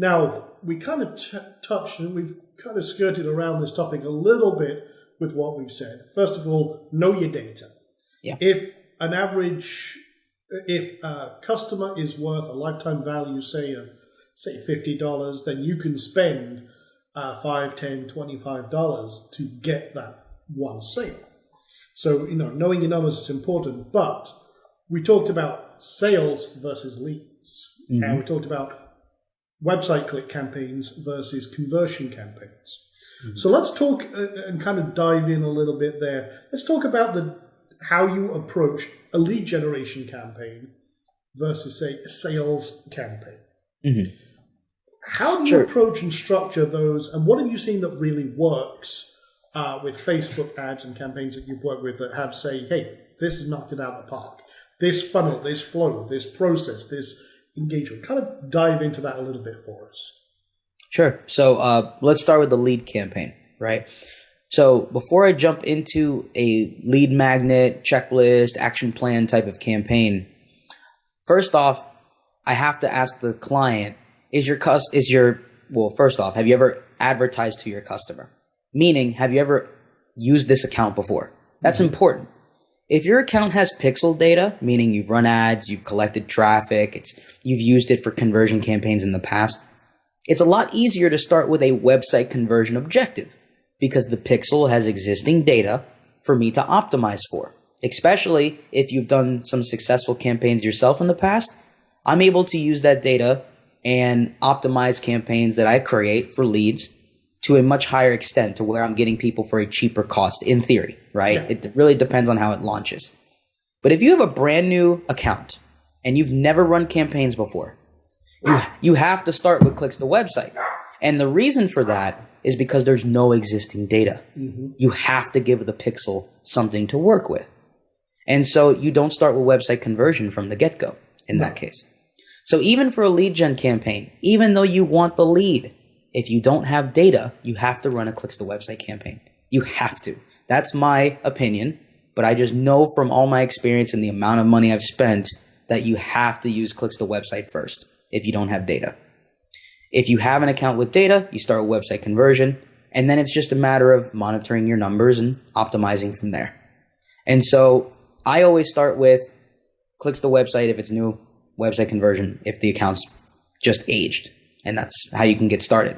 Now, we kind of touched and we've kind of skirted around this topic a little bit with what we've said. First of all, know your data. Yeah. If a customer is worth a lifetime value, say $50, then you can spend $5, $10, $25 to get that one sale. So, knowing your numbers is important, but we talked about sales versus leads. Mm-hmm. And we talked about website click campaigns versus conversion campaigns. Mm-hmm. So let's talk and kind of dive in a little bit there. Let's talk about how you approach a lead generation campaign versus, say, a sales campaign. Mm-hmm. How do you approach and structure those, and what have you seen that really works with Facebook ads and campaigns that you've worked with that have, say, hey, this has knocked it out of the park. This funnel, this flow, this process, this engagement. Kind of dive into that a little bit for us. Sure. So let's start with the lead campaign, right? So before I jump into a lead magnet, checklist, action plan type of campaign, first off, I have to ask the client, first off, have you ever advertised to your customer? Meaning, have you ever used this account before? That's important. If your account has pixel data, meaning you've run ads, you've collected traffic, you've used it for conversion campaigns in the past, it's a lot easier to start with a website conversion objective because the pixel has existing data for me to optimize for. Especially if you've done some successful campaigns yourself in the past, I'm able to use that data and optimize campaigns that I create for leads to a much higher extent to where I'm getting people for a cheaper cost in theory, right? Yeah. It really depends on how it launches. But if you have a brand new account and you've never run campaigns before, you have to start with clicks to website. And the reason for that is because there's no existing data. Mm-hmm. You have to give the pixel something to work with. And so you don't start with website conversion from the get-go in that case. So even for a lead gen campaign, even though you want the lead, if you don't have data, you have to run a clicks to website campaign. You have to. That's my opinion, but I just know from all my experience and the amount of money I've spent that you have to use clicks to website first if you don't have data. If you have an account with data, you start with website conversion, and then it's just a matter of monitoring your numbers and optimizing from there. And so I always start with clicks to website if it's new, website conversion if the account's just aged. And that's how you can get started.